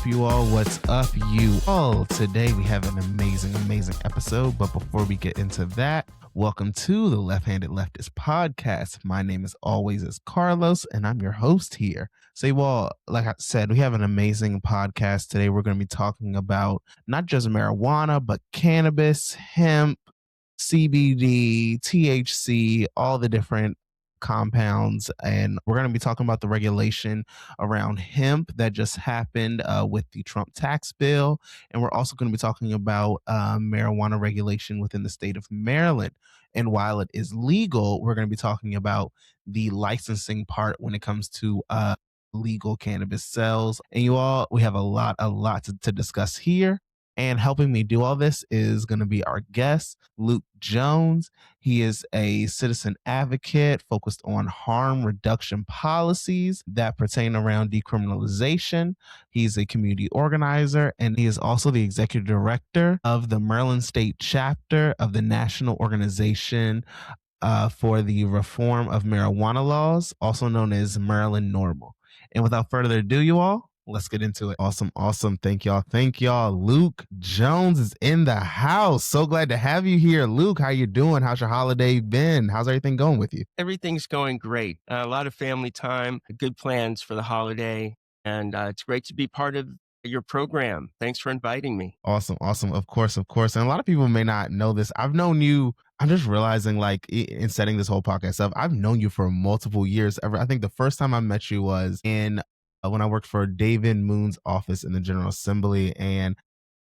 up, you all? What's up, you all? Today we have an amazing episode. But before we get into that, welcome to the Left-Handed Leftist podcast. My name is always is Carlos, and I'm your host here. So you all, like I said, we have an amazing podcast today. We're going to be talking about not just marijuana, but cannabis, hemp, CBD, THC, all the different compounds. And we're going to be talking about the regulation around hemp that just happened with the Trump tax bill. And we're also going to be talking about marijuana regulation within the state of Maryland. And while it is legal, we're going to be talking about the licensing part when it comes to legal cannabis sales. And you all, we have a lot to discuss here. And helping me do all this is going to be our guest, Luke Jones. He is a citizen advocate focused on harm reduction policies that pertain around decriminalization. He's a community organizer, and he is also the executive director of the Maryland State chapter of the National Organization for the Reform of Marijuana Laws, also known as Maryland Normal. And without further ado, you all, let's get into it. Awesome. Thank y'all. Luke Jones is in the house. So glad to have you here. Luke, how you doing? How's your holiday been? How's everything going with you? Everything's going great. A lot of family time, good plans for the holiday. And it's great to be part of your program. Thanks for inviting me. Awesome. Of course. And a lot of people may not know this. I've known you. I'm just realizing, like, in setting this whole podcast up, I've known you for multiple years. I think the first time I met you was in when I worked for David Moon's office in the General Assembly, and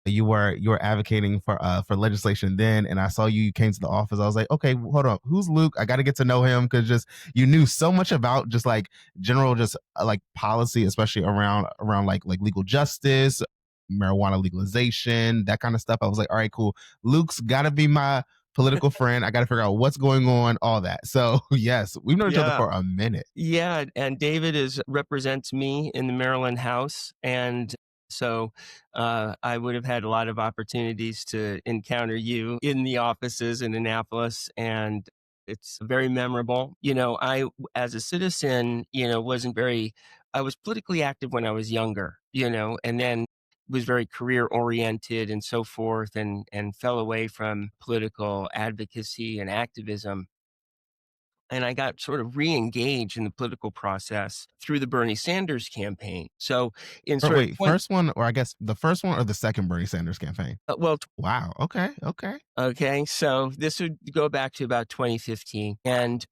you were advocating for legislation then, and I saw you came to the office. I was like, okay, hold on, who's Luke? I got to get to know him, because just you knew so much about just like general like policy, especially around like legal justice, marijuana legalization, that kind of stuff. I was like, all right, cool. Luke's got to be my political friend. I got to figure out what's going on, all that. So yes, we've known each other for a minute. Yeah, and David represents me in the Maryland House, and so I would have had a lot of opportunities to encounter you in the offices in Annapolis, and it's very memorable. I, as a citizen, I was politically active when I was younger, and then was very career oriented and so forth, and fell away from political advocacy and activism. And I got sort of re-engaged in the political process through the Bernie Sanders campaign. So first one, or I guess the first one or the second Bernie Sanders campaign? Wow. Okay. Okay. So this would go back to about 2015. And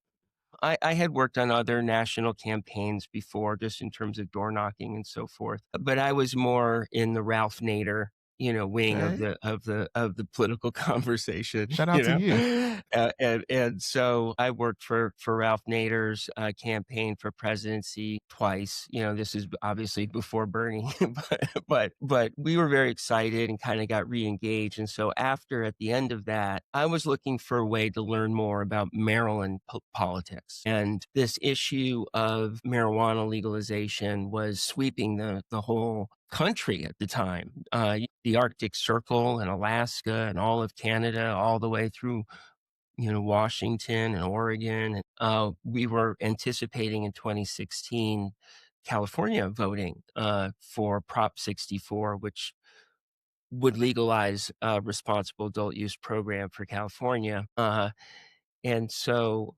I had worked on other national campaigns before, just in terms of door knocking and so forth. But I was more in the Ralph Nader, wing of the political conversation. Shout out to you. And so I worked for Ralph Nader's campaign for presidency twice. This is obviously before Bernie, but we were very excited and kind of got re-engaged. And so at the end of that, I was looking for a way to learn more about Maryland politics. And this issue of marijuana legalization was sweeping the whole country at the time. The Arctic Circle and Alaska and all of Canada, all the way through Washington and Oregon. We were anticipating in 2016 California voting for Prop 64, which would legalize a responsible adult use program for California. And so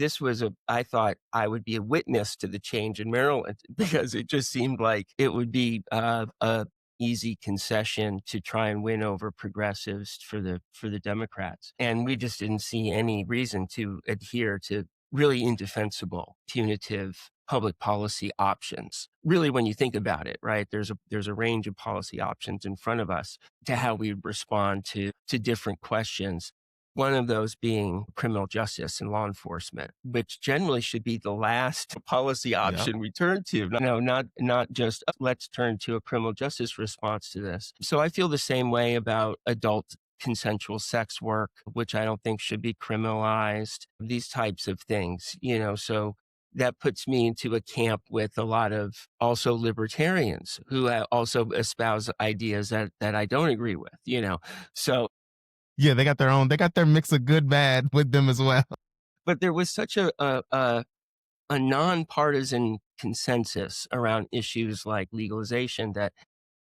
this was I thought I would be a witness to the change in Maryland, because it just seemed like it would be a easy concession to try and win over progressives for the Democrats. And we just didn't see any reason to adhere to really indefensible, punitive public policy options. Really, when you think about it, right, there's a range of policy options in front of us to how we respond to different questions. One of those being criminal justice and law enforcement, which generally should be the last policy option we turn to. No, not just let's turn to a criminal justice response to this. So I feel the same way about adult consensual sex work, which I don't think should be criminalized, these types of things, so that puts me into a camp with a lot of also libertarians who also espouse ideas that I don't agree with, so. Yeah, they got their mix of good, bad with them as well. But there was such a nonpartisan consensus around issues like legalization that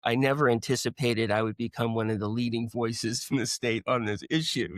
I never anticipated I would become one of the leading voices in the state on this issue,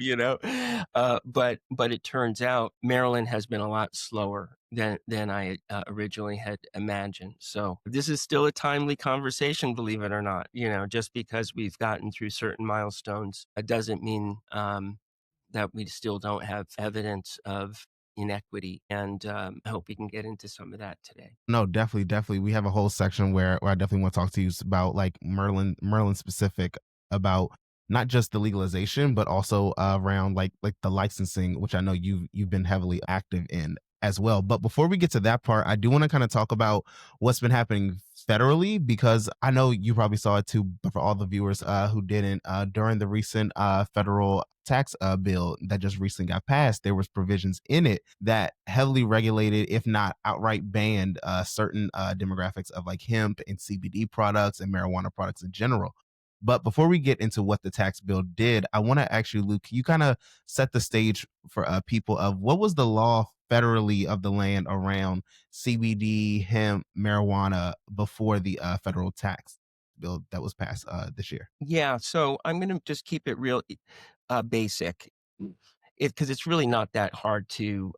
but it turns out Maryland has been a lot slower than I originally had imagined. So this is still a timely conversation, believe it or not. Just because we've gotten through certain milestones, it doesn't mean that we still don't have evidence of inequity. And I hope we can get into some of that today. No, definitely, definitely. We have a whole section where I definitely want to talk to you about like Merlin specific, about not just the legalization, but also around like the licensing, which I know you've been heavily active in as well. But before we get to that part, I do want to kind of talk about what's been happening federally, because I know you probably saw it too, but for all the viewers who didn't, during the recent federal tax bill that just recently got passed, there was provisions in it that heavily regulated, if not outright banned, certain demographics of like hemp and CBD products and marijuana products in general. But before we get into what the tax bill did, I want to actually, Luke, you kind of set the stage for people of what was the law federally of the land around CBD, hemp, marijuana before the federal tax bill that was passed this year. Yeah, so I'm going to just keep it real basic, because it's really not that hard to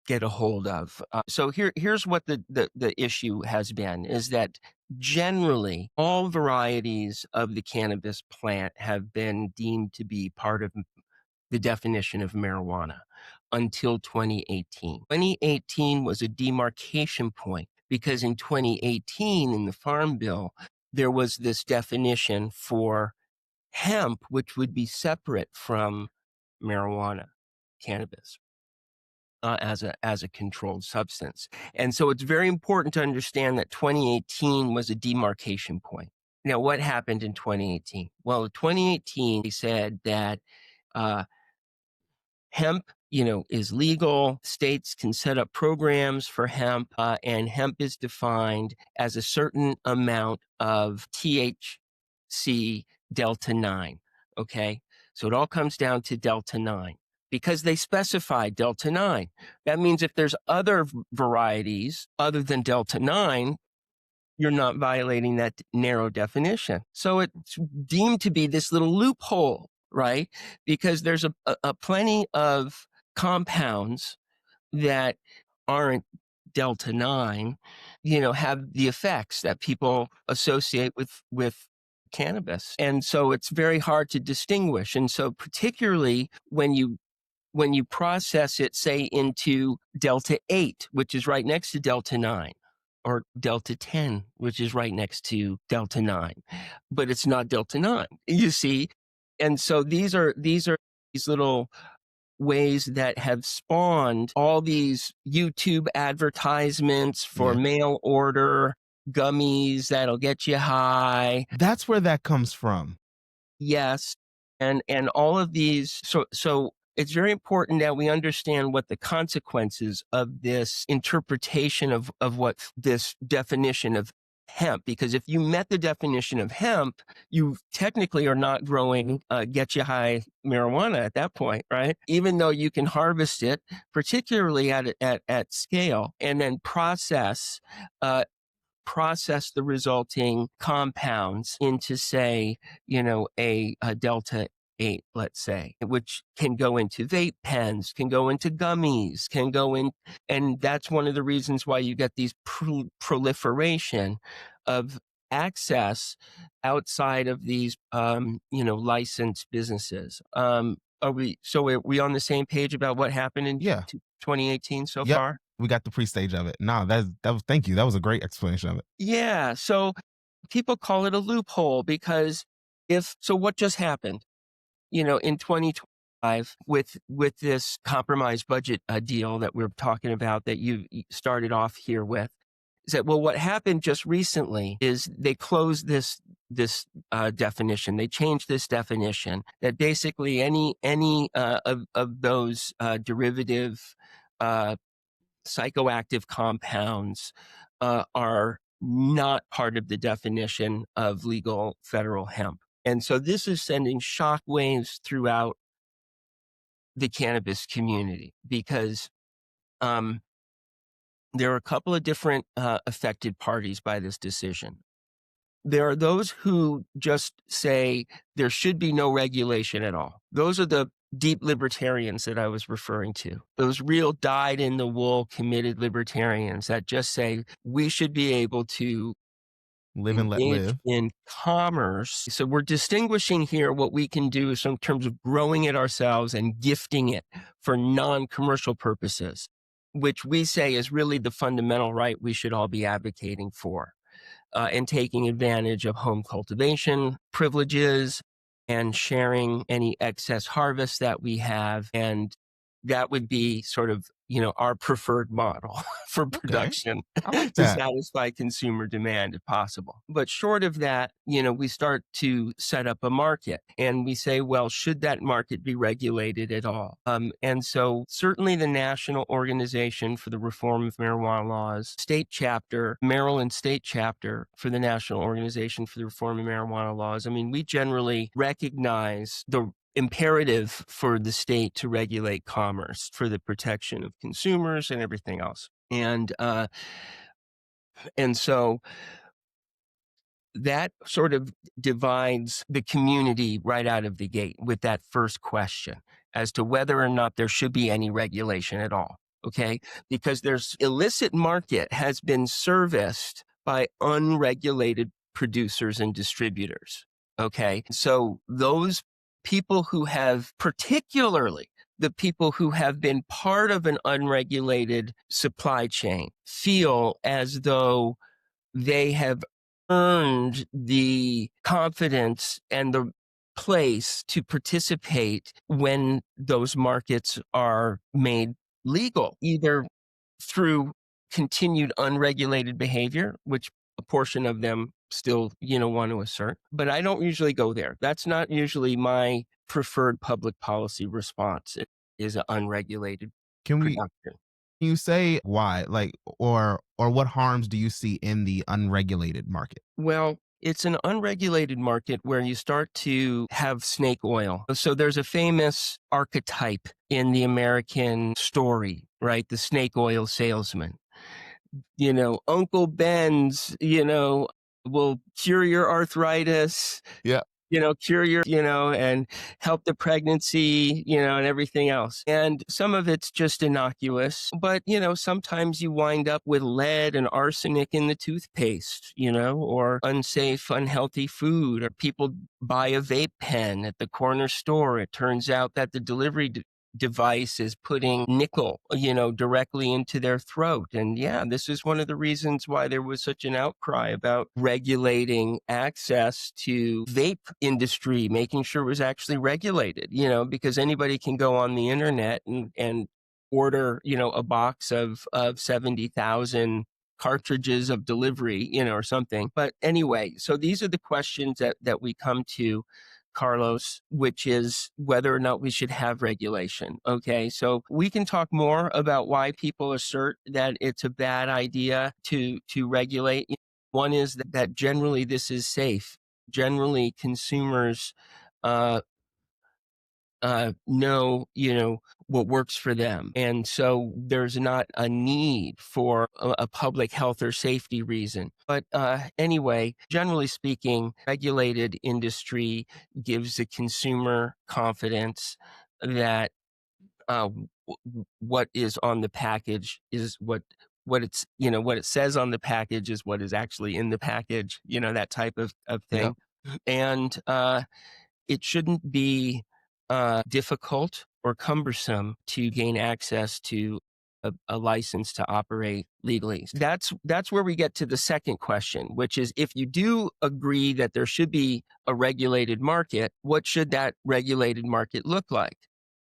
get a hold of. So here's what the issue has been: is that generally all varieties of the cannabis plant have been deemed to be part of the definition of marijuana until 2018. 2018 was a demarcation point, because in 2018, in the Farm Bill, there was this definition for hemp, which would be separate from marijuana, cannabis, as a controlled substance. And so it's very important to understand that 2018 was a demarcation point. Now, what happened in 2018? Well, in 2018, they said that uh, hemp, is legal. States can set up programs for hemp, and hemp is defined as a certain amount of THC delta 9. Okay. So it all comes down to delta 9, because they specify delta 9. That means if there's other varieties other than delta 9, you're not violating that narrow definition. So it's deemed to be this little loophole, right? Because there's a plenty of compounds that aren't delta 9, have the effects that people associate with cannabis. And so it's very hard to distinguish. And so particularly when you process it, say, into delta 8, which is right next to delta 9, or delta 10, which is right next to delta 9, but it's not delta 9, you see? And so these little ways that have spawned all these YouTube advertisements for Yeah. mail order gummies that'll get you high. That's where that comes from. Yes. And all of these, so it's very important that we understand what the consequences of this interpretation of what this definition of hemp, because if you met the definition of hemp, you technically are not growing get you high marijuana at that point, right? Even though you can harvest it, particularly at scale, and then process the resulting compounds into, say, a delta 8, let's say, which can go into vape pens, can go into gummies, can go in. And that's one of the reasons why you get these proliferation of access outside of these, licensed businesses. Are we on the same page about what happened in Yeah. 2018 so Yep. far? We got the pre-stage of it. No, that was, thank you. That was a great explanation of it. Yeah. So people call it a loophole, because what just happened, in 2025 with this compromise budget deal that we're talking about, that you started off here with, is that, well, what happened just recently is they closed this definition. They changed this definition, that basically any of those derivative psychoactive compounds are not part of the definition of legal federal hemp. And so this is sending shockwaves throughout the cannabis community, because there are a couple of different affected parties by this decision. There are those who just say there should be no regulation at all. Those are the deep libertarians that I was referring to. Those real dyed in the wool committed libertarians that just say we should be able to Live and let engage live. in commerce. So we're distinguishing here what we can do is in terms of growing it ourselves and gifting it for non-commercial purposes, which we say is really the fundamental right we should all be advocating for, and taking advantage of home cultivation privileges and sharing any excess harvest that we have. And that would be sort of, our preferred model for Okay. production I like to that. satisfy consumer demand if possible. But short of that, we start to set up a market and we say, well, should that market be regulated at all? And so certainly the National Organization for the Reform of Marijuana Laws, state chapter, Maryland state chapter for the National Organization for the Reform of Marijuana Laws. I mean, we generally recognize the imperative for the state to regulate commerce for the protection of consumers and everything else. And so that sort of divides the community right out of the gate with that first question as to whether or not there should be any regulation at all. Okay. Because there's illicit market has been serviced by unregulated producers and distributors. Okay. So those people who have, particularly the people who have been part of an unregulated supply chain, feel as though they have earned the confidence and the place to participate when those markets are made legal, either through continued unregulated behavior, which a portion of them still, want to assert. But I don't usually go there. That's not usually my preferred public policy response. It is an unregulated Can we production. can you say why? Like or what harms do you see in the unregulated market? Well, it's an unregulated market where you start to have snake oil. So there's a famous archetype in the American story, right? The snake oil salesman. Uncle Ben's, will cure your arthritis, Yeah. cure your, and help the pregnancy, and everything else. And some of it's just innocuous, but, sometimes you wind up with lead and arsenic in the toothpaste, or unsafe, unhealthy food, or people buy a vape pen at the corner store. It turns out that the delivery device is putting nickel, directly into their throat. And yeah, this is one of the reasons why there was such an outcry about regulating access to vape industry, making sure it was actually regulated, because anybody can go on the internet and order, a box of 70,000 cartridges of delivery, or something. But anyway, so these are the questions that we come to, Carlos, which is whether or not we should have regulation. Okay. So we can talk more about why people assert that it's a bad idea to regulate. One is that generally this is safe. Generally consumers, know, what works for them. And so there's not a need for a public health or safety reason. But anyway, generally speaking, regulated industry gives the consumer confidence that what is on the package is what it's, what it says on the package is what is actually in the package, that type of Yeah. thing. And it shouldn't be difficult or cumbersome to gain access to a license to operate legally. That's where we get to the second question, which is if you do agree that there should be a regulated market, what should that regulated market look like?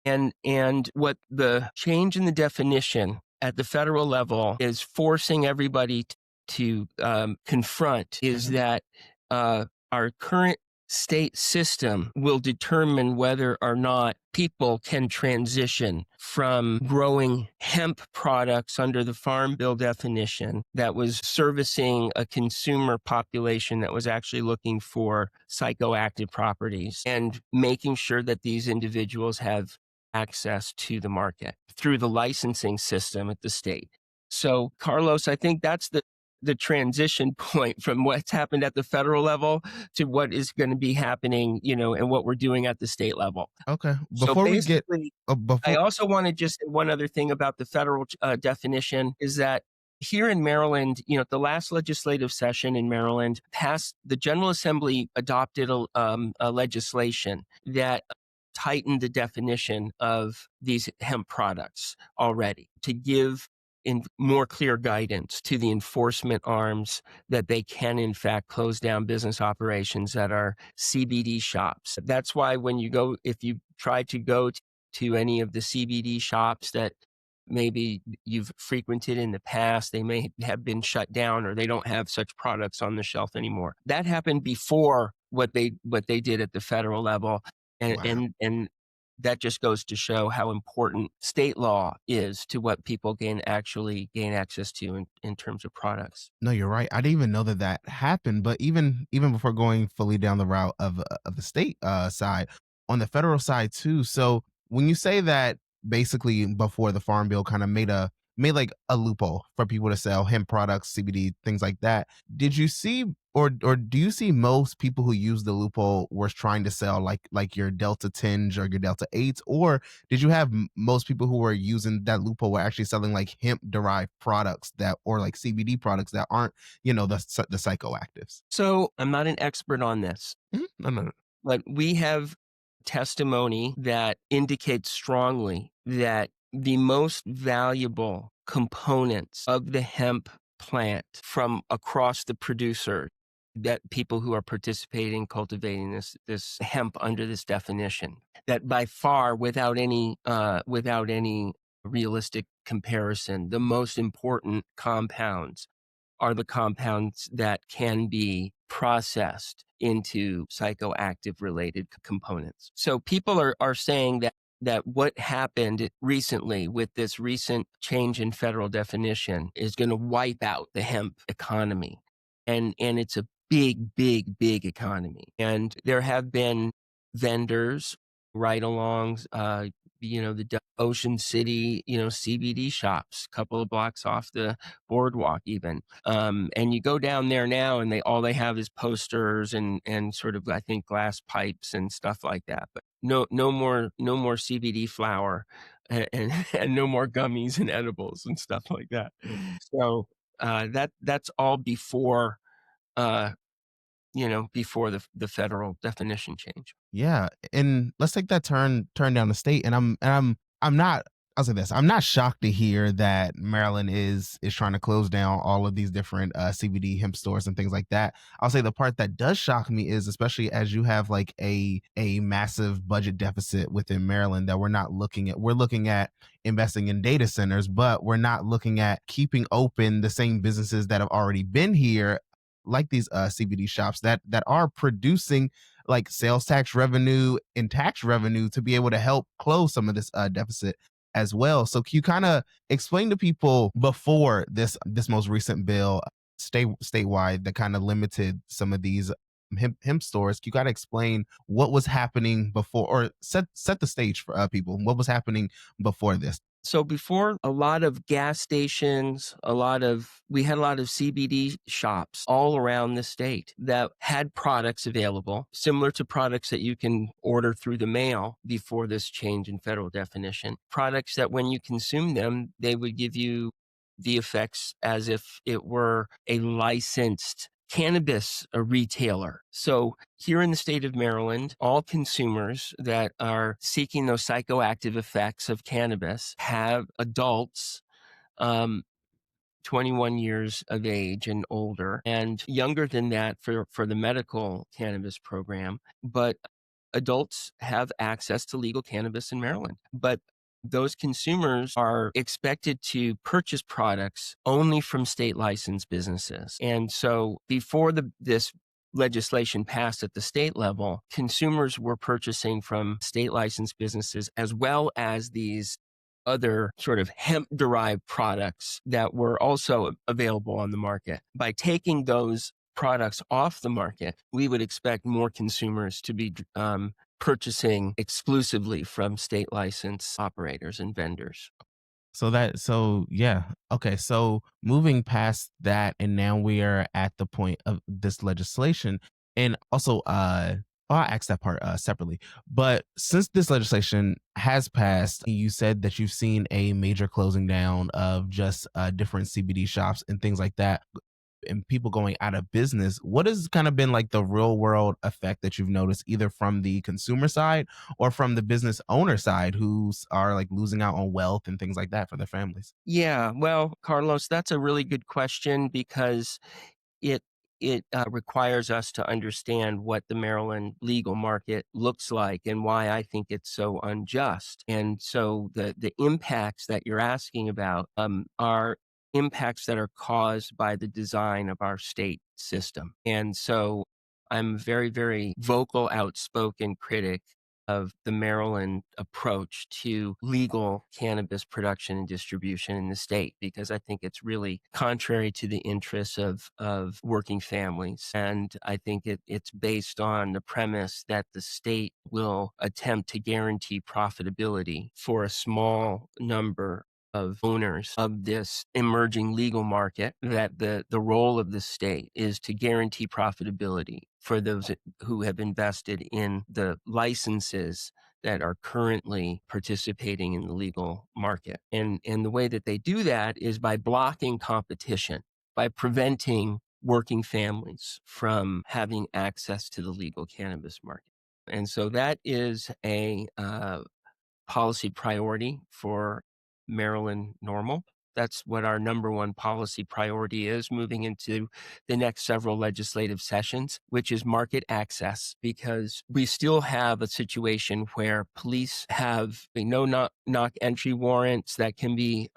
And what the change in the definition at the federal level is forcing everybody to confront is Mhm. that our current state system will determine whether or not people can transition from growing hemp products under the Farm Bill definition that was servicing a consumer population that was actually looking for psychoactive properties and making sure that these individuals have access to the market through the licensing system at the state. So, Carlos, I think that's the transition point from what's happened at the federal level to what is going to be happening, and what we're doing at the state level. Okay. So Before we get basically, I before also want to just say one other thing about the federal definition is that here in Maryland, the last legislative session in Maryland passed, the General Assembly adopted a legislation that tightened the definition of these hemp products already to give in more clear guidance to the enforcement arms that they can in fact close down business operations that are CBD shops. That's why if you try to go to any of the CBD shops that maybe you've frequented in the past, they may have been shut down or they don't have such products on the shelf anymore. That happened before what they did at the federal level. And wow. and that just goes to show how important state law is to what people actually gain access to in terms of products. No, you're right. I didn't even know that that happened. But even before going fully down the route of the state side, on the federal side too. So when you say that basically before the Farm Bill kind of made like a loophole for people to sell hemp products, CBD, things like that. Did you see or do you see most people who use the loophole were trying to sell like your Delta 10s or your Delta 8s, or did you have most people who were using that loophole were actually selling like hemp derived products that or like CBD products that aren't the psychoactives? So I'm not an expert on this, Mhm. No, no, no. but we have testimony that indicates strongly that the most valuable components of the hemp plant from across the producer, that people who are participating cultivating this hemp under this definition, that by far without any realistic comparison, the most important compounds are the compounds that can be processed into psychoactive related components. So people are saying that what happened recently with this recent change in federal definition is going to wipe out the hemp economy. And it's a big, big, big economy. And there have been vendors right along the Ocean City, CBD shops, a couple of blocks off the boardwalk even. And you go down there now and all they have is posters and sort of, I think, glass pipes and stuff like that. But no more CBD flower and no more gummies and edibles and stuff like that. So that's all uh, before the federal definition change. Yeah, and let's take that turn down the state, and I'm not. I'll say this: I'm not shocked to hear that Maryland is trying to close down all of these different CBD hemp stores and things like that. I'll say the part that does shock me is especially as you have like a massive budget deficit within Maryland that we're not looking at. We're looking at investing in data centers, but we're not looking at keeping open the same businesses that have already been here, like these CBD shops that are producing like sales tax revenue and tax revenue to be able to help close some of this deficit as well. So can you kind of explain to people before this most recent bill statewide that kind of limited some of these hemp stores? You got to explain what was happening before, or set the stage for people. What was happening before this? So before, a lot of gas stations, we had a lot of CBD shops all around the state that had products available, similar to products that you can order through the mail before this change in federal definition. Products that when you consume them, they would give you the effects as if it were a licensed cannabis retailer. So here in the state of Maryland, all consumers that are seeking those psychoactive effects of cannabis have adults, um, 21 years of age and older, and younger than that for the medical cannabis program. But adults have access to legal cannabis in Maryland. But those consumers are expected to purchase products only from state licensed businesses. And so before this legislation passed at the state level, consumers were purchasing from state licensed businesses as well as these other sort of hemp derived products that were also available on the market. By taking those products off the market, we would expect more consumers to be purchasing exclusively from state license operators and vendors. So yeah. Okay. So moving past that, and now we are at the point of this legislation. And also, I'll ask that part separately. But since this legislation has passed, you said that you've seen a major closing down of just different CBD shops and things like that, and people going out of business. What has kind of been like the real world effect that you've noticed, either from the consumer side or from the business owner side, who's are like losing out on wealth and things like that for their families? Yeah, well, Carlos, that's a really good question because it it requires us to understand what the Maryland legal market looks like and why I think it's so unjust. And so the impacts that you're asking about are impacts that are caused by the design of our state system. And so I'm very, very vocal, outspoken critic of the Maryland approach to legal cannabis production and distribution in the state because I think it's really contrary to the interests of working families. And I think it's based on the premise that the state will attempt to guarantee profitability for a small number of owners of this emerging legal market, that the role of the state is to guarantee profitability for those who have invested in the licenses that are currently participating in the legal market. And the way that they do that is by blocking competition, by preventing working families from having access to the legal cannabis market. And so that is a policy priority for Maryland Normal. That's what our number one policy priority is moving into the next several legislative sessions, which is market access, because we still have a situation where police have no knock entry warrants that can be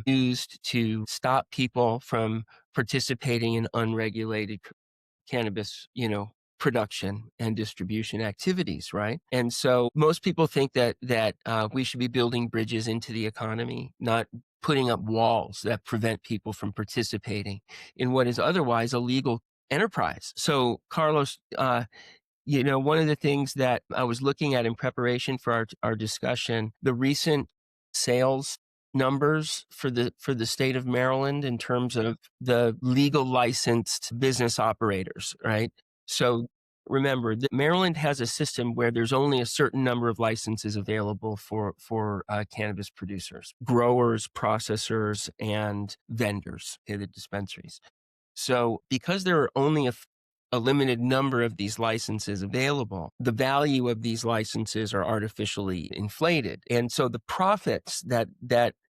used to stop people from participating in unregulated cannabis, production and distribution activities, right? And so most people think that we should be building bridges into the economy, not putting up walls that prevent people from participating in what is otherwise a legal enterprise. So, Carlos, one of the things that I was looking at in preparation for our discussion, the recent sales numbers for the state of Maryland in terms of the legal licensed business operators, right? So remember that Maryland has a system where there's only a certain number of licenses available for cannabis producers, growers, processors, and vendors, the dispensaries. So because there are only a limited number of these licenses available, the value of these licenses are artificially inflated. And so the profits that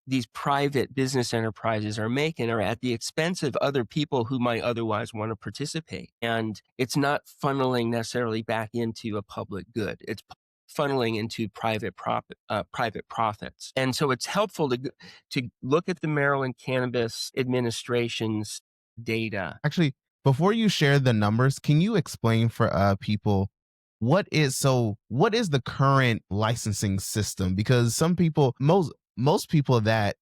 these private business enterprises are making are at the expense of other people who might otherwise want to participate. And it's not funneling necessarily back into a public good. It's funneling into private profits. And so it's helpful to look at the Maryland Cannabis Administration's data. Actually, before you share the numbers, can you explain for people what is the current licensing system? Because some people, most people that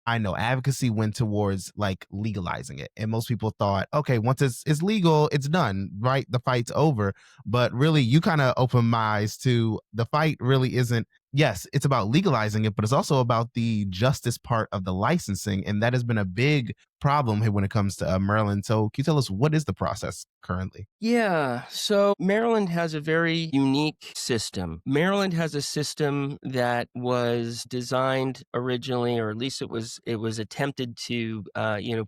I know, advocacy went towards like legalizing it, and most people thought, okay, once it's legal, it's done, right? The fight's over. But really, you kind of open my eyes to the fight. Really isn't. Yes, it's about legalizing it, but it's also about the justice part of the licensing, and that has been a big problem here when it comes to Maryland. So, can you tell us what is the process currently? Yeah, so Maryland has a very unique system. Maryland has a system that was designed originally, or at least it was attempted to,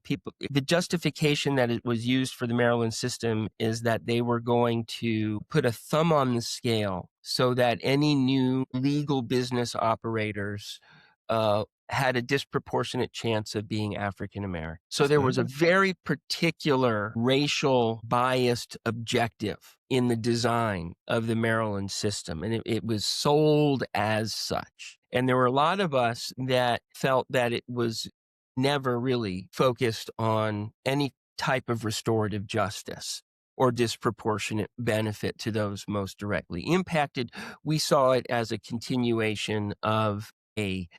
people. The justification that it was used for the Maryland system is that they were going to put a thumb on the scale so that any new legal business operators had a disproportionate chance of being African American. So That's there good. was a very particular racial biased objective in the design of the Maryland system, and it was sold as such. And there were a lot of us that felt that it was never really focused on any type of restorative justice or disproportionate benefit to those most directly impacted. We saw it as a continuation of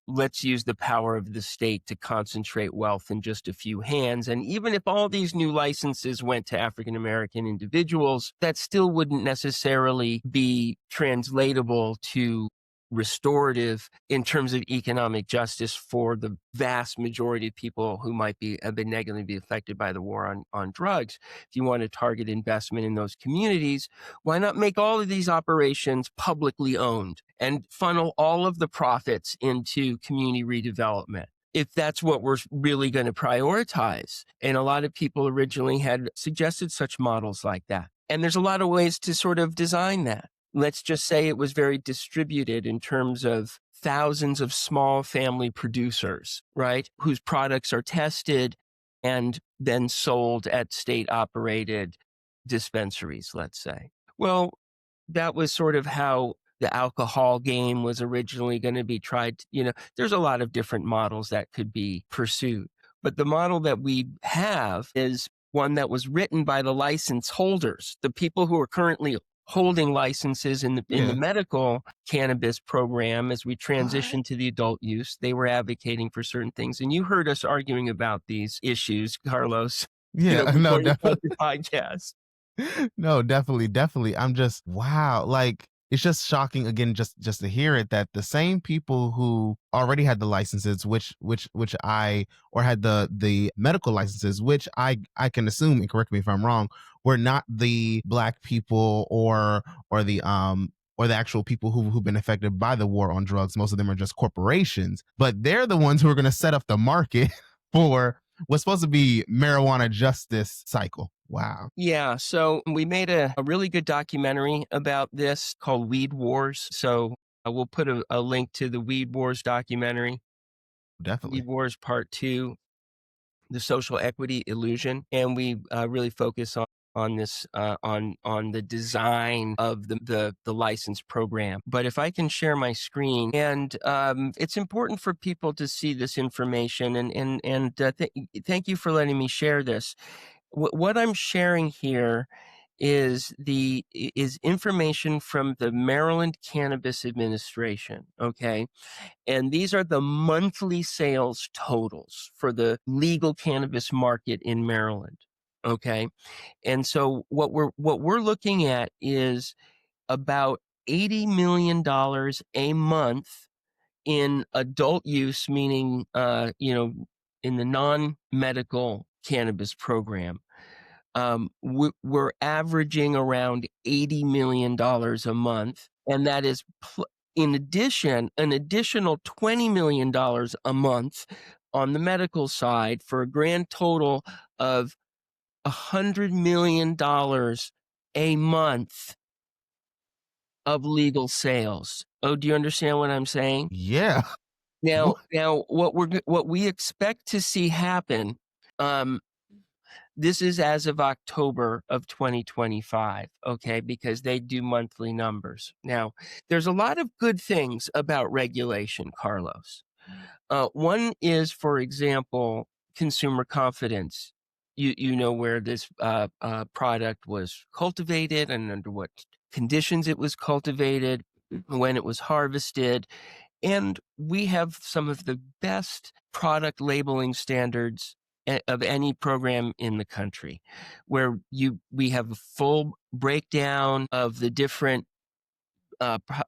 let's use the power of the state to concentrate wealth in just a few hands. And even if all these new licenses went to African American individuals, that still wouldn't necessarily be translatable to restorative in terms of economic justice for the vast majority of people who have been negatively affected by the war on drugs. If you want to target investment in those communities, why not make all of these operations publicly owned and funnel all of the profits into community redevelopment? If that's what we're really going to prioritize. And a lot of people originally had suggested such models like that. And there's a lot of ways to sort of design that. Let's just say it was very distributed in terms of thousands of small family producers, right? Whose products are tested and then sold at state operated dispensaries, let's say. Well, that was sort of how the alcohol game was originally going to be tried. There's a lot of different models that could be pursued. But the model that we have is one that was written by the license holders, the people who are currently holding licenses in the Yeah. medical cannabis program. As we What? transition to the adult use, they were advocating for certain things. And you heard us arguing about these issues, Carlos, Yeah. No, before you definitely. start the podcast. No, definitely, definitely. I'm just wow. Like it's just shocking again, just to hear it that the same people who already had the licenses, which I or had the medical licenses, which I can assume, and correct me if I'm wrong, were not the black people or the actual people who've been affected by the war on drugs. Most of them are just corporations, but they're the ones who are going to set up the market for what's supposed to be marijuana justice cycle. Wow. Yeah, so we made a really good documentary about this called Weed Wars. So we'll put a link to the Weed Wars documentary, Definitely. Weed Wars Part 2, The Social Equity Illusion. And we really focus on this, on the design of the license program. But if I can share my screen, and it's important for people to see this information, and thank you for letting me share this. What I'm sharing here is information from the Maryland Cannabis Administration, okay? And these are the monthly sales totals for the legal cannabis market in Maryland, okay? And so what we're looking at is about $80 million a month in adult use, meaning in the non-medical cannabis program. We're averaging around $80 million a month, and that is in addition an additional $20 million a month on the medical side, for a grand total of $100 million a month of legal sales. Oh, do you understand what I'm saying? Yeah. Now, What? now, what we expect to see happen. Um, This is as of October of 2025, okay, because they do monthly numbers. Now, there's a lot of good things about regulation, Carlos. One is, for example, consumer confidence. You know where this product was cultivated and under what conditions it was cultivated, when it was harvested. And we have some of the best product labeling standards of any program in the country, where we have a full breakdown of the different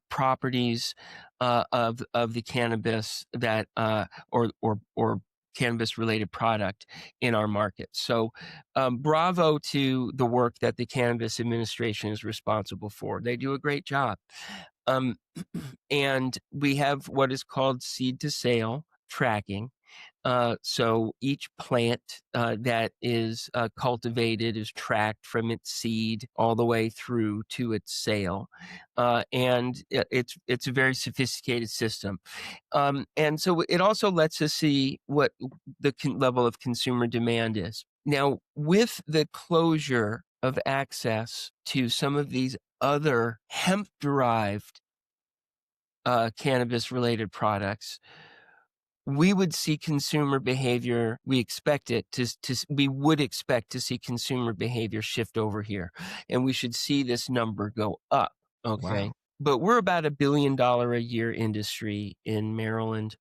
properties of the cannabis that or cannabis related product in our market. So bravo to the work that the Cannabis Administration is responsible for. They do a great job. Um, and we have what is called seed to sale tracking. So each plant that is cultivated is tracked from its seed all the way through to its sale, and it's a very sophisticated system. And so it also lets us see what the level of consumer demand is. Now, with the closure of access to some of these other hemp derived cannabis related products, we would see consumer behavior. We would expect to see consumer behavior shift over here, and we should see this number go up. Okay. Wow. But we're about $1 billion a year industry in Maryland.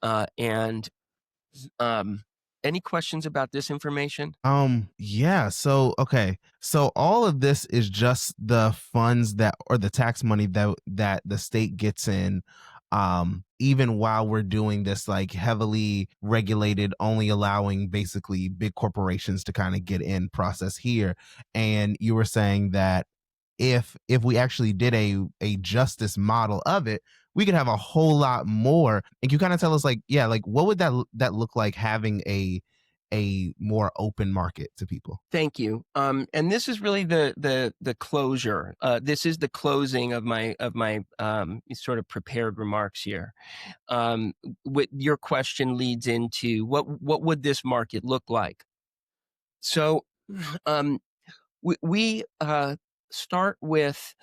And Any questions about this information? Yeah. So, okay. So all of this is just the funds that, or the tax money that the state gets in, even while we're doing this like heavily regulated, only allowing basically big corporations to kind of get in process here. And you were saying that if we actually did a justice model of it, we could have a whole lot more. And can you kind of tell us, like, yeah, like what would that look like, having a more open market to people? Thank you. And this is really the closure. This is the closing of my sort of prepared remarks here. What your question leads into, what would this market look like? So, um, we start with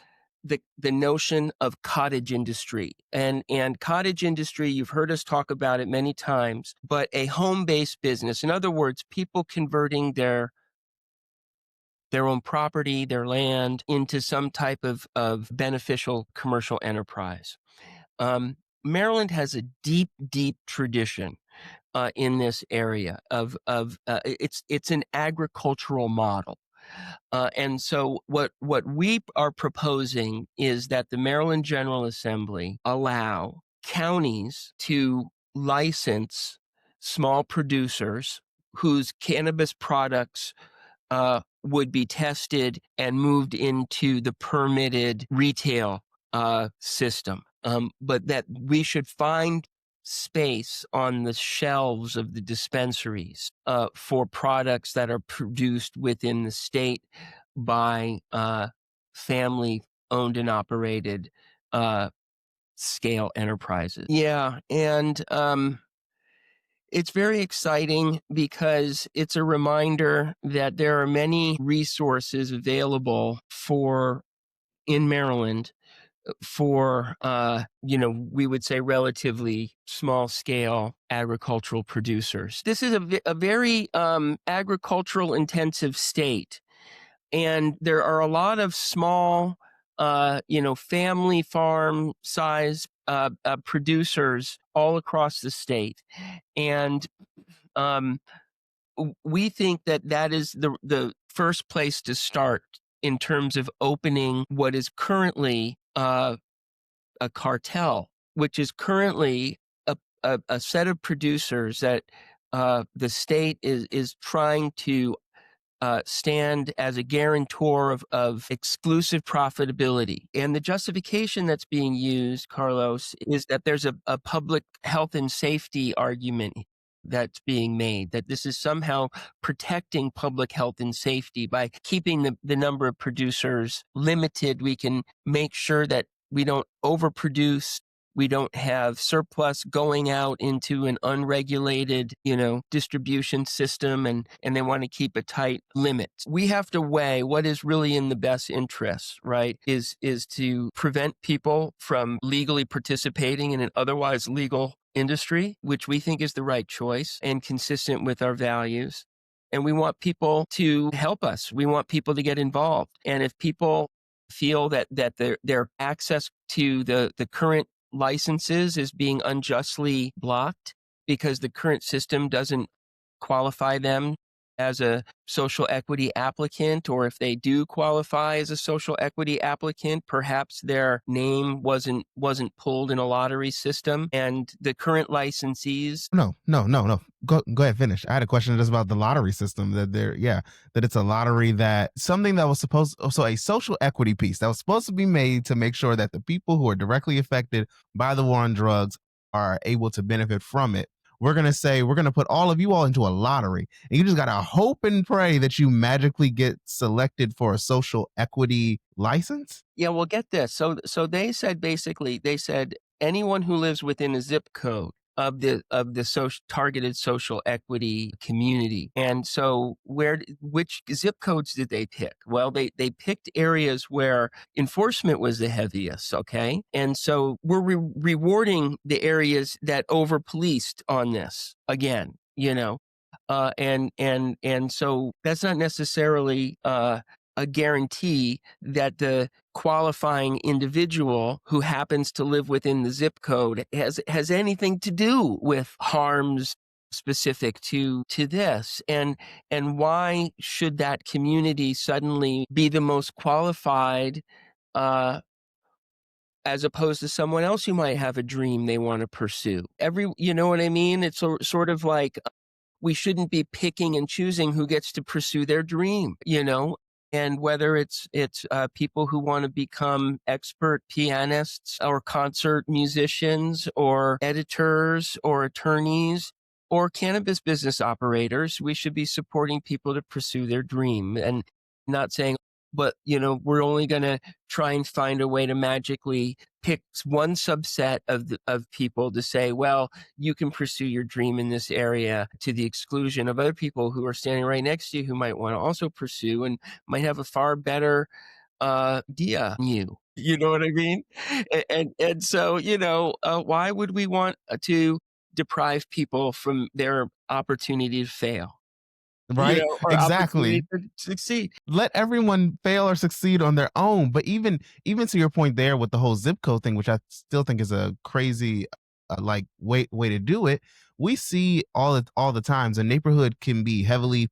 the notion of cottage industry, and cottage industry. You've heard us talk about it many times, but a home based business. In other words, people converting their own property, their land, into some type of beneficial commercial enterprise. Maryland has a deep, deep tradition in this area of it's an agricultural model. And so what we are proposing is that the Maryland General Assembly allow counties to license small producers whose cannabis products would be tested and moved into the permitted retail system. But that we should find space on the shelves of the dispensaries for products that are produced within the state by family owned and operated uh, scale enterprises. Yeah. And it's very exciting because it's a reminder that there are many resources available for in Maryland for we would say relatively small scale agricultural producers. This is a very agricultural intensive state, and there are a lot of small family farm size producers all across the state. And um, we think that that is the first place to start in terms of opening what is currently a cartel, which is currently a set of producers that the state is trying to stand as a guarantor of exclusive profitability. And the justification that's being used, Carlos, is that there's a public health and safety argument that's being made, that this is somehow protecting public health and safety by keeping the number of producers limited. We can make sure that we don't overproduce. We don't have surplus going out into an unregulated, distribution system, and they want to keep a tight limit. We have to weigh what is really in the best interest, right? Is to prevent people from legally participating in an otherwise legal industry, which we think is the right choice and consistent with our values. And we want people to help us. We want people to get involved. And if people feel that their access to the current licenses is being unjustly blocked because the current system doesn't qualify them as a social equity applicant, or if they do qualify as a social equity applicant, perhaps their name wasn't pulled in a lottery system, and the current licensees. No, no, no, no. Go ahead, finish. I had a question just about the lottery system, that that it's a lottery, that something that was supposed, so a social equity piece that was supposed to be made to make sure that the people who are directly affected by the war on drugs are able to benefit from it. We're going to say, we're going to put all of you all into a lottery, and you just got to hope and pray that you magically get selected for a social equity license. Yeah, well, get this. So they said, basically, they said anyone who lives within a zip code of the social targeted social equity community. And so which zip codes did they pick? Well, they picked areas where enforcement was the heaviest, okay? And so we're rewarding the areas that over policed on this again, and so that's not necessarily a guarantee that the qualifying individual who happens to live within the zip code has anything to do with harms specific to this, and why should that community suddenly be the most qualified, uh, as opposed to someone else who might have a dream they want to pursue? You know what I mean? It's sort of like we shouldn't be picking and choosing who gets to pursue their dream, you know? And whether it's people who want to become expert pianists or concert musicians or editors or attorneys or cannabis business operators, we should be supporting people to pursue their dream and not saying, but we're only going to try and find a way to magically pick one subset of people to say, well, you can pursue your dream in this area to the exclusion of other people who are standing right next to you who might want to also pursue and might have a far better idea than you. You know what I mean? And so, why would we want to deprive people from their opportunity to fail, Right? or opportunity Exactly. to succeed? Let everyone fail or succeed on their own. But even to your point there with the whole zip code thing, which I still think is a crazy like way to do it. We see all the times a neighborhood can be heavily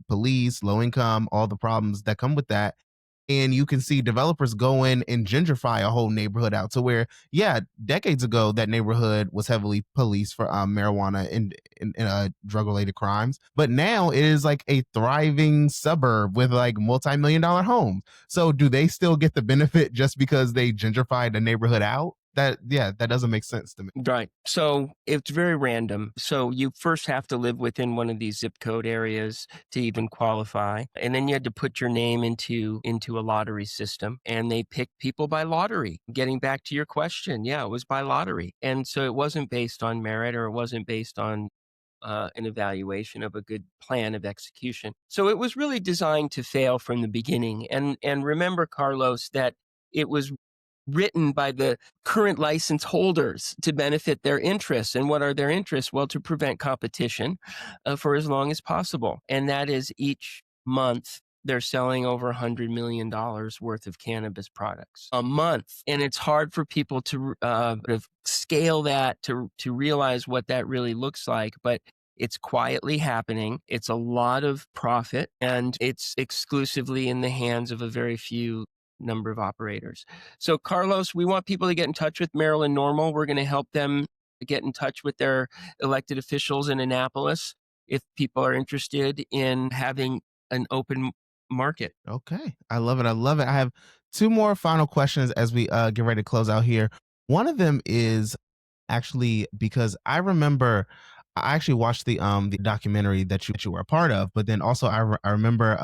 police, low income, all the problems that come with that. And you can see developers go in and gentrify a whole neighborhood out to where, yeah, decades ago that neighborhood was heavily policed for marijuana and drug related crimes, but now it is like a thriving suburb with like multi-million-dollar homes. So do they still get the benefit just because they gentrified the neighborhood out? That doesn't make sense to me. Right. So it's very random. So you first have to live within one of these zip code areas to even qualify. And then you had to put your name into a lottery system, and they picked people by lottery. Getting back to your question, yeah, it was by lottery. And so it wasn't based on merit, or it wasn't based on an evaluation of a good plan of execution. So it was really designed to fail from the beginning. And remember, Carlos, that it was written by the current license holders to benefit their interests. And what are their interests? Well, to prevent competition for as long as possible. And that is each month they're selling over $100 million worth of cannabis products a month. And it's hard for people to sort of scale that to realize what that really looks like. But it's quietly happening. It's a lot of profit, and it's exclusively in the hands of a very few number of operators. So, Carlos, we want people to get in touch with Maryland NORML. We're going to help them get in touch with their elected officials in Annapolis if people are interested in having an open market. Okay. I love it. I love it. I have two more final questions as we get ready to close out here. One of them is actually because I actually watched the documentary that you were a part of, but then also I remember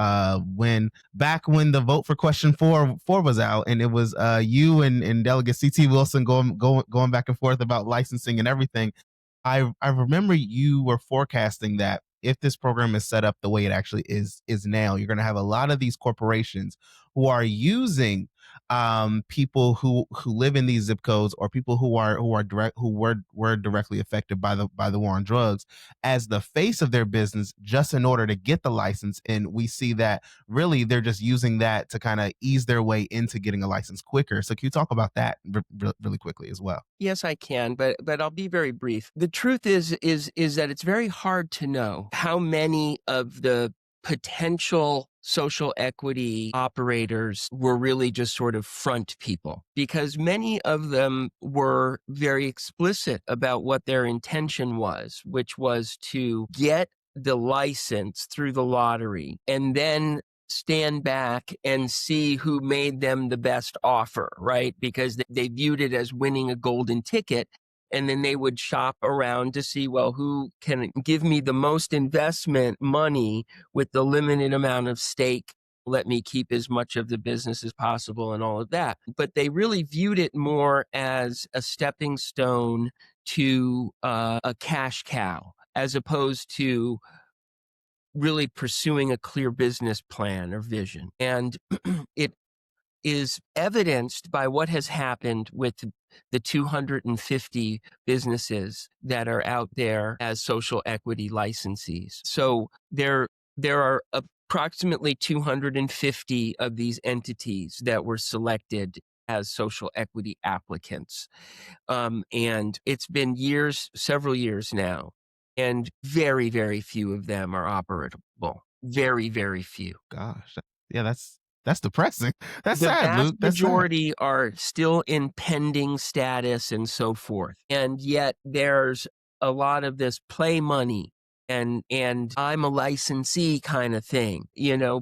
when the vote for question four was out, and it was you and Delegate CT Wilson going back and forth about licensing and everything. I remember you were forecasting that if this program is set up the way it actually is now, you're going to have a lot of these corporations who are using people who live in these zip codes, or people who were directly affected by the war on drugs, as the face of their business just in order to get the license. And we see that really they're just using that to kind of ease their way into getting a license quicker. So can you talk about that really quickly as well? Yes, I can, but I'll be very brief. The truth is that it's very hard to know how many of the potential social equity operators were really just sort of front people, because many of them were very explicit about what their intention was, which was to get the license through the lottery and then stand back and see who made them the best offer, right? Because they viewed it as winning a golden ticket. And then they would shop around to see, well, who can give me the most investment money with the limited amount of stake, let me keep as much of the business as possible and all of that. But they really viewed it more as a stepping stone to a cash cow, as opposed to really pursuing a clear business plan or vision. And it is evidenced by what has happened with the 250 businesses that are out there as social equity licensees. So there are approximately 250 of these entities that were selected as social equity applicants. And it's been several years now, and very, very few of them are operable. Very, very few. Gosh. Yeah, that's depressing. That's The sad, vast Luke. That's sad. majority are still in pending status and so forth. And yet there's a lot of this play money and I'm a licensee kind of thing,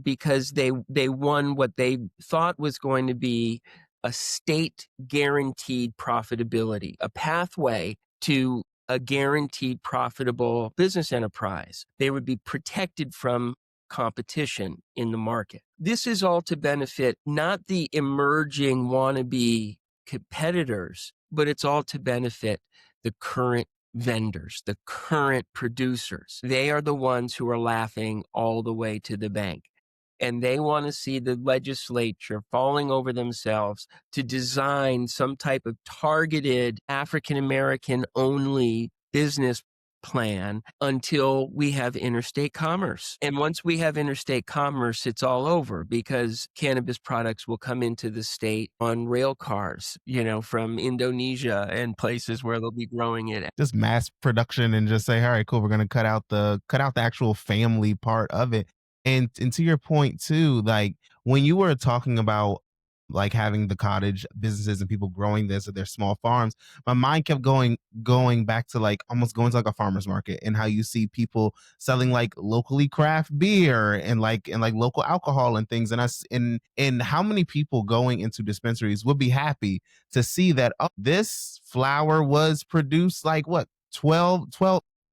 because they won what they thought was going to be a state guaranteed profitability, a pathway to a guaranteed profitable business enterprise. They would be protected from competition in the market. This is all to benefit not the emerging wannabe competitors, but it's all to benefit the current vendors, the current producers. They are the ones who are laughing all the way to the bank. And they want to see the legislature falling over themselves to design some type of targeted African American only business plan until we have interstate commerce. And once we have interstate commerce, it's all over because cannabis products will come into the state on rail cars, from Indonesia and places where they'll be growing it. Just mass production and just say, all right, cool, we're gonna cut out the actual family part of it. And to your point too, like when you were talking about like having the cottage businesses and people growing this at their small farms, my mind kept going back to like almost going to like a farmer's market and how you see people selling like locally craft beer and like local alcohol and things. And us and how many people going into dispensaries would be happy to see that, oh, this flower was produced like what, 12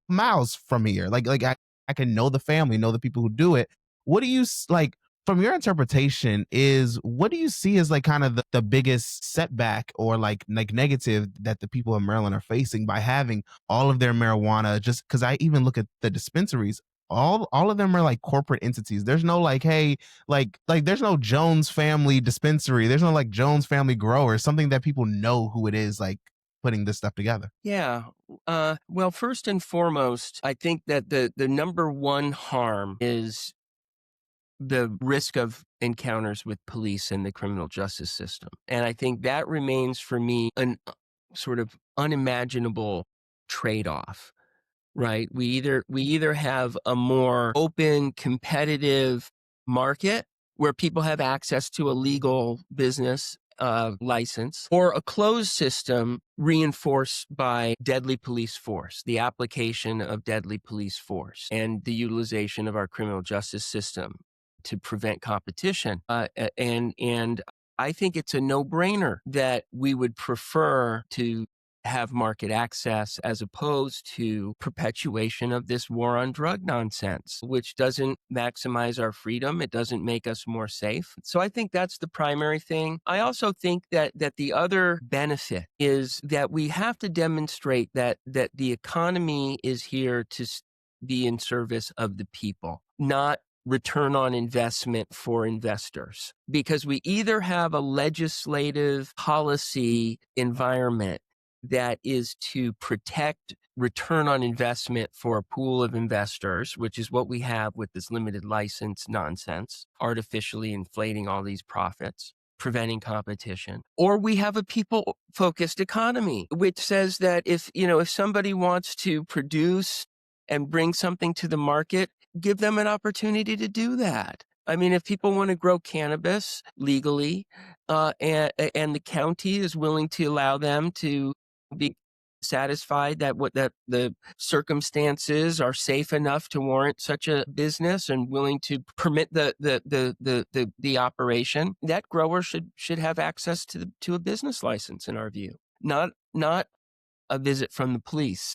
miles from here. Like I can know the family, know the people who do it. What do you like from your interpretation? Is what do you see as like kind of the biggest setback or like negative that the people of Maryland are facing by having all of their marijuana? Just because I even look at the dispensaries, all of them are like corporate entities. There's no like, hey, like there's no Jones family dispensary. There's no like Jones family grower, something that people know who it is like putting this stuff together. Yeah. Well, first and foremost, I think that the number one harm is the risk of encounters with police and the criminal justice system. And I think that remains for me an sort of unimaginable trade-off, right? We either have a more open, competitive market where people have access to a legal business license, or a closed system reinforced by deadly police force, the application of deadly police force, and the utilization of our criminal justice system to prevent competition. And I think it's a no-brainer that we would prefer to have market access as opposed to perpetuation of this war on drug nonsense, which doesn't maximize our freedom. It doesn't make us more safe. So I think that's the primary thing. I also think that the other benefit is that we have to demonstrate that the economy is here to be in service of the people, not return on investment for investors. Because we either have a legislative policy environment that is to protect return on investment for a pool of investors, which is what we have with this limited license nonsense, artificially inflating all these profits, preventing competition. Or we have a people focused economy, which says that if somebody wants to produce and bring something to the market, give them an opportunity to do that. I mean, if people want to grow cannabis legally, and the county is willing to allow them to be satisfied that the circumstances are safe enough to warrant such a business and willing to permit the operation, that grower should have access to a business license, in our view, not a visit from the police,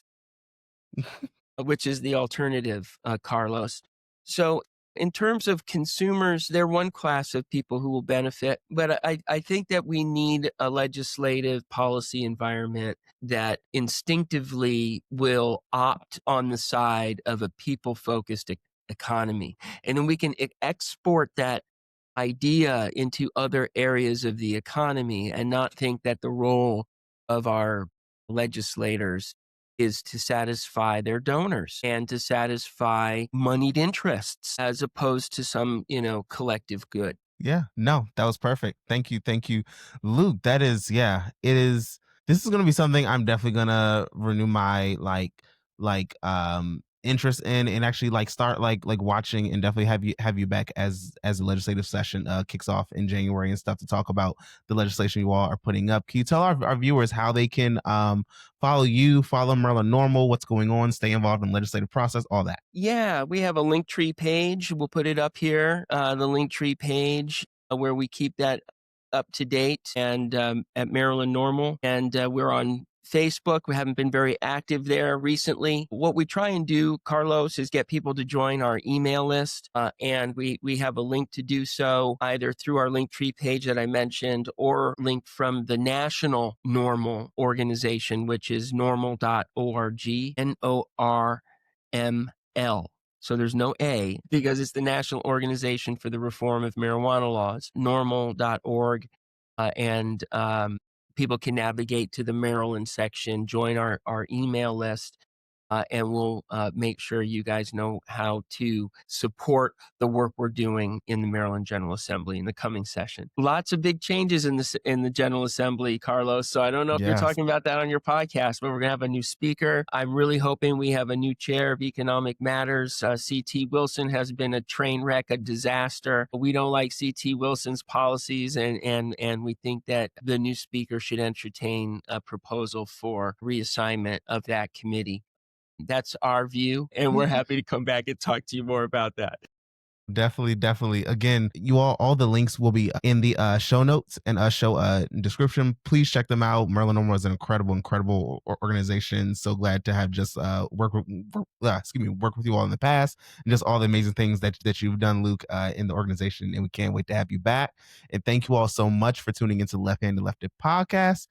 which is the alternative, Carlos. So in terms of consumers, they're one class of people who will benefit, but I think that we need a legislative policy environment that instinctively will opt on the side of a people-focused economy. And then we can export that idea into other areas of the economy and not think that the role of our legislators is to satisfy their donors and to satisfy moneyed interests as opposed to some, collective good. Yeah, no, that was perfect. Thank you, Luke. That is, yeah, it is. This is gonna be something I'm definitely gonna renew my like like interest in, and actually like start like watching, and definitely have you back as the legislative session kicks off in January and stuff, to talk about the legislation you all are putting up. Can you tell our viewers how they can follow you, follow Maryland Normal, what's going on, stay involved in the legislative process, all that? Yeah, we have a Linktree page. We'll put it up here, the Linktree page, where we keep that up to date, and at Maryland Normal. And we're on Facebook. We haven't been very active there recently. What we try and do, Carlos, is get people to join our email list. And we have a link to do so either through our Linktree page that I mentioned, or link from the National Normal organization, which is normal.org, NORML. So there's no A, because it's the National Organization for the Reform of Marijuana Laws, normal.org. And people can navigate to the Maryland section, join our email list, and we'll make sure you guys know how to support the work we're doing in the Maryland General Assembly in the coming session. Lots of big changes in the General Assembly, Carlos. So I don't know if you're Yes. talking about that on your podcast, but we're going to have a new speaker. I'm really hoping we have a new chair of Economic Matters. C.T. Wilson has been a train wreck, a disaster. We don't like C.T. Wilson's policies, and we think that the new speaker should entertain a proposal for reassignment of that committee. That's our view, and we're happy to come back and talk to you more about that. Definitely. Again, you all the links will be in the show notes and show description. Please check them out. Maryland Normal is an incredible organization. So glad to have just work with you all in the past, and just all the amazing things that you've done, Luke, in the organization. And we can't wait to have you back. And thank you all so much for tuning into the Left-Handed Leftist podcast.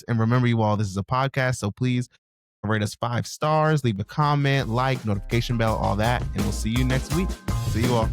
And remember, you all, this is a podcast, so please rate us 5 stars, leave a comment, like, notification bell, all that, and we'll see you next week. See you all.